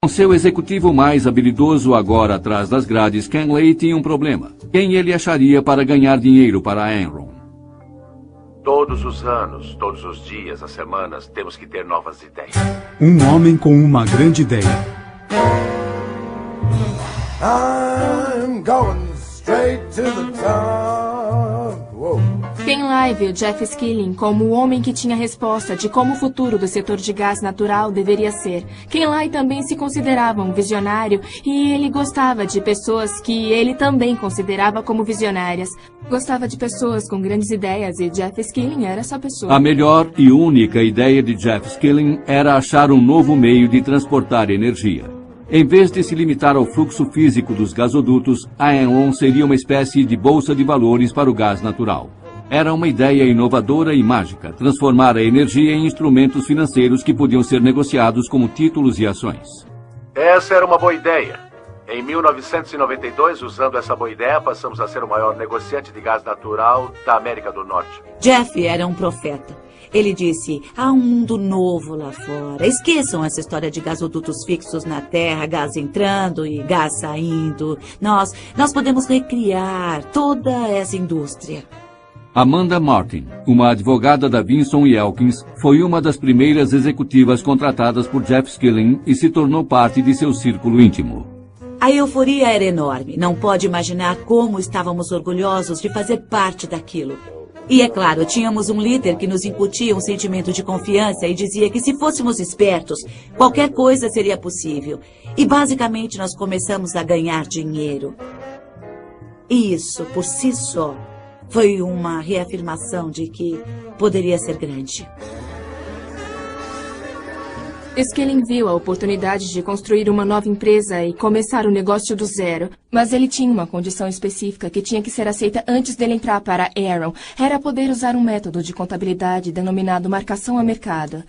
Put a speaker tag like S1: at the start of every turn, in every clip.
S1: Com seu executivo mais habilidoso agora atrás das grades, Ken Lay tinha um problema. Quem ele acharia para ganhar dinheiro para a Enron?
S2: Todos os anos, todos os dias, as semanas, temos que ter novas ideias.
S3: Um homem com uma grande ideia.
S4: I'm going straight to the top. Whoa.
S5: Ken Lay viu Jeff Skilling como o homem que tinha a resposta de como o futuro do setor de gás natural deveria ser. Ken Lay também se considerava um visionário e ele gostava de pessoas que ele também considerava como visionárias. Gostava de pessoas com grandes ideias e Jeff Skilling era essa pessoa.
S1: A melhor e única ideia de Jeff Skilling era achar um novo meio de transportar energia. Em vez de se limitar ao fluxo físico dos gasodutos, a Enron seria uma espécie de bolsa de valores para o gás natural. Era uma ideia inovadora e mágica, transformar a energia em instrumentos financeiros que podiam ser negociados como títulos e ações.
S2: Essa era uma boa ideia. Em 1992, usando essa boa ideia, passamos a ser o maior negociante de gás natural da América do Norte.
S6: Jeff era um profeta. Ele disse, há um mundo novo lá fora. Esqueçam essa história de gasodutos fixos na Terra, gás entrando e gás saindo. Nós podemos recriar toda essa indústria.
S1: Amanda Martin, uma advogada da Vinson & Elkins, foi uma das primeiras executivas contratadas por Jeff Skilling e se tornou parte de seu círculo íntimo.
S6: A euforia era enorme. Não pode imaginar como estávamos orgulhosos de fazer parte daquilo. E, é claro, tínhamos um líder que nos incutia um sentimento de confiança e dizia que se fôssemos espertos, qualquer coisa seria possível. E, basicamente, nós começamos a ganhar dinheiro. E isso, por si só, foi uma reafirmação de que poderia ser grande.
S5: Skilling viu a oportunidade de construir uma nova empresa e começar o negócio do zero. Mas ele tinha uma condição específica que tinha que ser aceita antes dele entrar para a Enron. Era poder usar um método de contabilidade denominado marcação a mercado.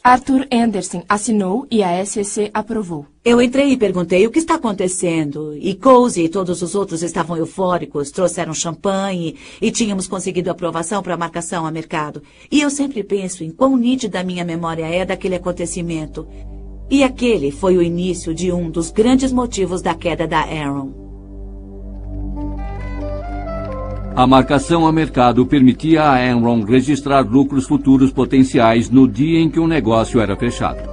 S5: Arthur Anderson assinou e a SEC aprovou.
S6: Eu entrei e perguntei o que está acontecendo. E Cozy e todos os outros estavam eufóricos, trouxeram champanhe e tínhamos conseguido aprovação para a marcação a mercado. E eu sempre penso em quão nítida a minha memória é daquele acontecimento. E aquele foi o início de um dos grandes motivos da queda da Enron.
S1: A marcação a mercado permitia à Enron registrar lucros futuros potenciais no dia em que o negócio era fechado.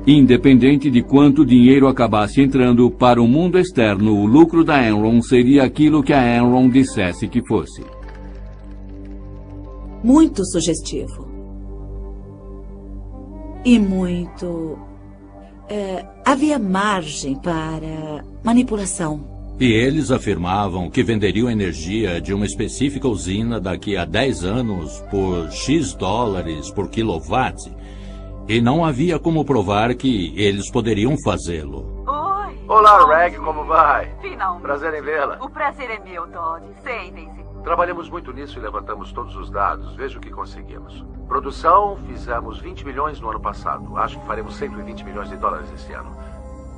S1: Independente de quanto dinheiro acabasse entrando, para o mundo externo, o lucro da Enron seria aquilo que a Enron dissesse que fosse.
S6: Muito sugestivo. E muito... havia margem para manipulação.
S7: E eles afirmavam que venderiam energia de uma específica usina daqui a 10 anos por X dólares por quilowatt. E não havia como provar que eles poderiam fazê-lo.
S8: Oi.
S2: Olá, Reg, como vai?
S8: Finalmente.
S2: Prazer em vê-la.
S8: O prazer é meu, Todd. Sentem-se.
S2: Trabalhamos muito nisso e levantamos todos os dados. Veja o que conseguimos. Produção, fizemos 20 milhões no ano passado. Acho que faremos 120 milhões de dólares esse ano.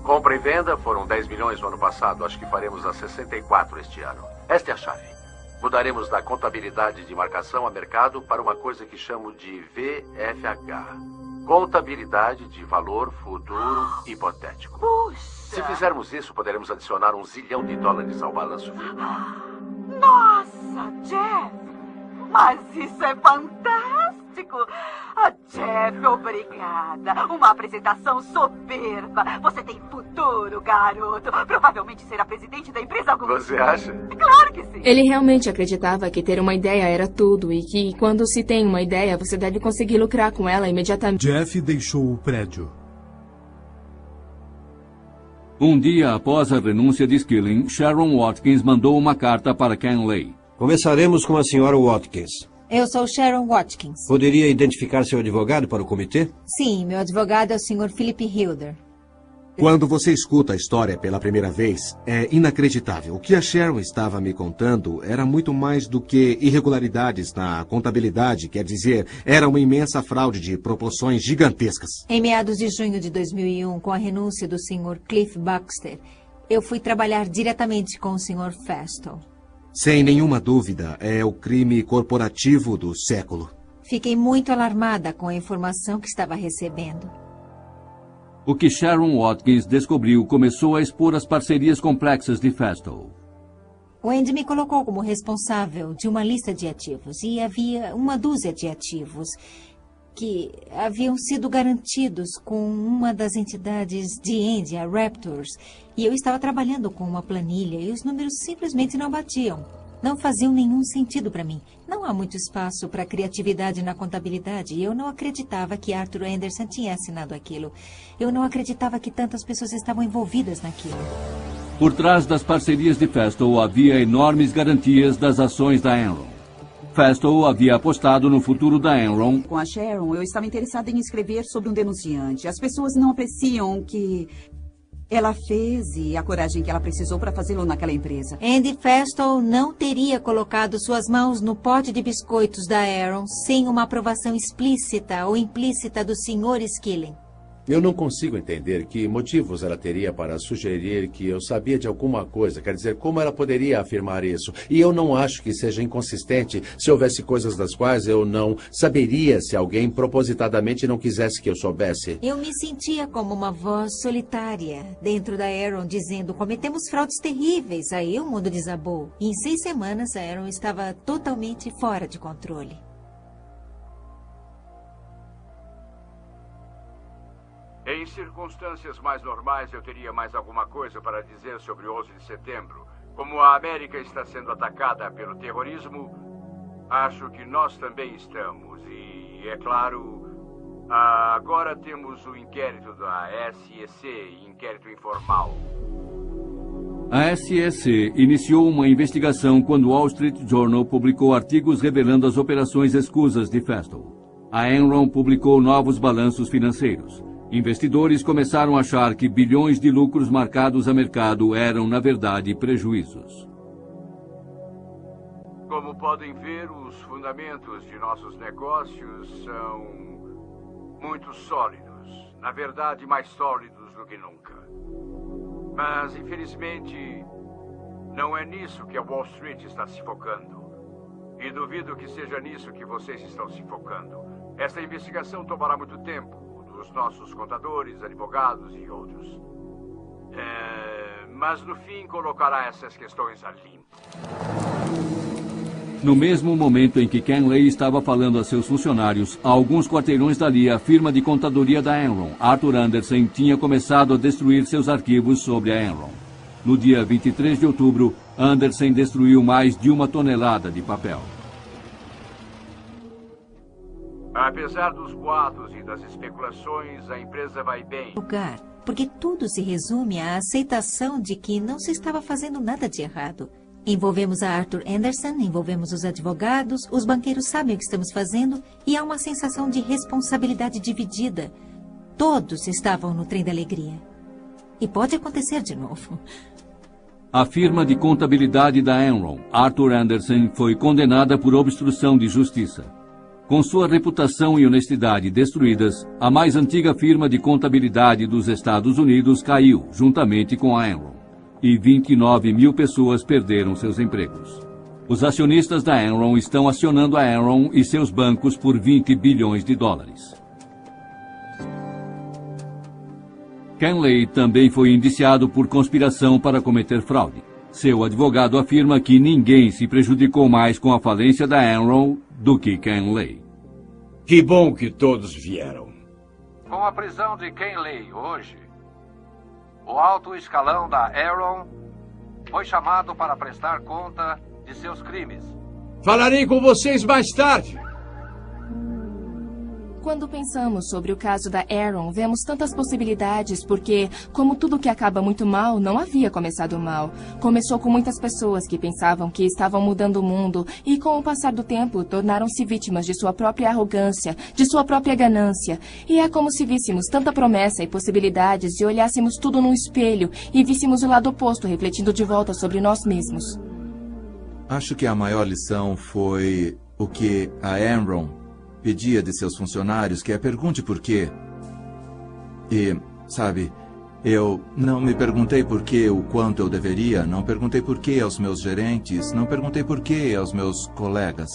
S2: Compra e venda foram 10 milhões no ano passado. Acho que faremos a 64 este ano. Esta é a chave. Mudaremos da contabilidade de marcação a mercado para uma coisa que chamo de VFH. Contabilidade de valor futuro hipotético.
S8: Puxa!
S2: Se fizermos isso, poderemos adicionar $1 zilhão ao balanço final.
S8: Nossa, Jeff! Mas isso é fantástico! Jeff, obrigada. Uma apresentação soberba. Você tem futuro, garoto. Provavelmente será presidente da empresa algum dia.
S2: Você acha?
S8: Claro que sim.
S5: Ele realmente acreditava que ter uma ideia era tudo e que, quando se tem uma ideia, você deve conseguir lucrar com ela imediatamente.
S3: Jeff deixou o prédio.
S1: Um dia após a renúncia de Skilling, Sharon Watkins mandou uma carta para Ken Lay.
S9: Começaremos com a senhora Watkins.
S10: Eu sou Sharon Watkins.
S9: Poderia identificar seu advogado para o comitê?
S10: Sim, meu advogado é o Sr. Philip Hilder.
S11: Quando você escuta a história pela primeira vez, é inacreditável. O que a Sharon estava me contando era muito mais do que irregularidades na contabilidade, quer dizer, era uma imensa fraude de proporções gigantescas.
S10: Em meados de junho de 2001, com a renúncia do Sr. Cliff Baxter, eu fui trabalhar diretamente com o Sr. Festo.
S11: Sem nenhuma dúvida, é o crime corporativo do século.
S10: Fiquei muito alarmada com a informação que estava recebendo.
S1: O que Sharon Watkins descobriu começou a expor as parcerias complexas de Festool.
S10: O Andy me colocou como responsável de uma lista de ativos e havia uma dúzia de ativos que haviam sido garantidos com uma das entidades de Andy, a Raptors, e eu estava trabalhando com uma planilha e os números simplesmente não batiam. Não faziam nenhum sentido para mim. Não há muito espaço para criatividade na contabilidade e eu não acreditava que Arthur Anderson tinha assinado aquilo. Eu não acreditava que tantas pessoas estavam envolvidas naquilo.
S1: Por trás das parcerias de Festool havia enormes garantias das ações da Enron. Festool havia apostado no futuro da Enron.
S12: Com a Sharon, eu estava interessada em escrever sobre um denunciante. As pessoas não apreciam o que ela fez e a coragem que ela precisou para fazê-lo naquela empresa.
S10: Andy Festool não teria colocado suas mãos no pote de biscoitos da Enron sem uma aprovação explícita ou implícita do Sr. Skilling.
S13: Eu não consigo entender que motivos ela teria para sugerir que eu sabia de alguma coisa. Quer dizer, como ela poderia afirmar isso? E eu não acho que seja inconsistente se houvesse coisas das quais eu não saberia se alguém propositadamente não quisesse que eu soubesse.
S10: Eu me sentia como uma voz solitária dentro da Enron dizendo: cometemos fraudes terríveis. Aí o mundo desabou. E em 6 semanas a Enron estava totalmente fora de controle.
S14: Em circunstâncias mais normais, eu teria mais alguma coisa para dizer sobre o 11 de setembro. Como a América está sendo atacada pelo terrorismo, acho que nós também estamos. E, é claro, agora temos o inquérito da SEC, inquérito informal.
S1: A SEC iniciou uma investigação quando o Wall Street Journal publicou artigos revelando as operações escusas de Festool. A Enron publicou novos balanços financeiros. Investidores começaram a achar que bilhões de lucros marcados a mercado eram, na verdade, prejuízos.
S14: Como podem ver, os fundamentos de nossos negócios são muito sólidos. Na verdade, mais sólidos do que nunca. Mas, infelizmente, não é nisso que a Wall Street está se focando. E duvido que seja nisso que vocês estão se focando. Esta investigação tomará muito tempo. Os nossos contadores, advogados e outros. Mas no fim colocará essas questões a limpo.
S1: No mesmo momento em que Ken Lay estava falando a seus funcionários, a alguns quarteirões dali, a firma de contadoria da Enron, Arthur Anderson, tinha começado a destruir seus arquivos sobre a Enron. No dia 23 de outubro, Anderson destruiu mais de 1 tonelada de papel.
S14: Apesar dos boatos e das especulações, a empresa vai bem.
S10: Porque tudo se resume à aceitação de que não se estava fazendo nada de errado. Envolvemos a Arthur Anderson, envolvemos os advogados, os banqueiros sabem o que estamos fazendo e há uma sensação de responsabilidade dividida. Todos estavam no trem da alegria. E pode acontecer de novo.
S1: A firma de contabilidade da Enron, Arthur Anderson, foi condenada por obstrução de justiça. Com sua reputação e honestidade destruídas, a mais antiga firma de contabilidade dos Estados Unidos caiu, juntamente com a Enron. E 29 mil pessoas perderam seus empregos. Os acionistas da Enron estão acionando a Enron e seus bancos por 20 bilhões de dólares. Ken Lay também foi indiciado por conspiração para cometer fraude. Seu advogado afirma que ninguém se prejudicou mais com a falência da Enron do que Ken Lay.
S15: Que bom que todos vieram.
S16: Com a prisão de Ken Lay hoje, o alto escalão da Enron foi chamado para prestar conta de seus crimes.
S15: Falarei com vocês mais tarde.
S5: Quando pensamos sobre o caso da Enron, vemos tantas possibilidades porque, como tudo que acaba muito mal, não havia começado mal. Começou com muitas pessoas que pensavam que estavam mudando o mundo e, com o passar do tempo, tornaram-se vítimas de sua própria arrogância, de sua própria ganância. E é como se víssemos tanta promessa e possibilidades e olhássemos tudo num espelho e víssemos o lado oposto refletindo de volta sobre nós mesmos.
S17: Acho que a maior lição foi o que a Enron pedia de seus funcionários, que é pergunte por quê. E, sabe, eu não me perguntei por quê, o quanto eu deveria, não perguntei por quê aos meus gerentes, não perguntei por quê aos meus colegas.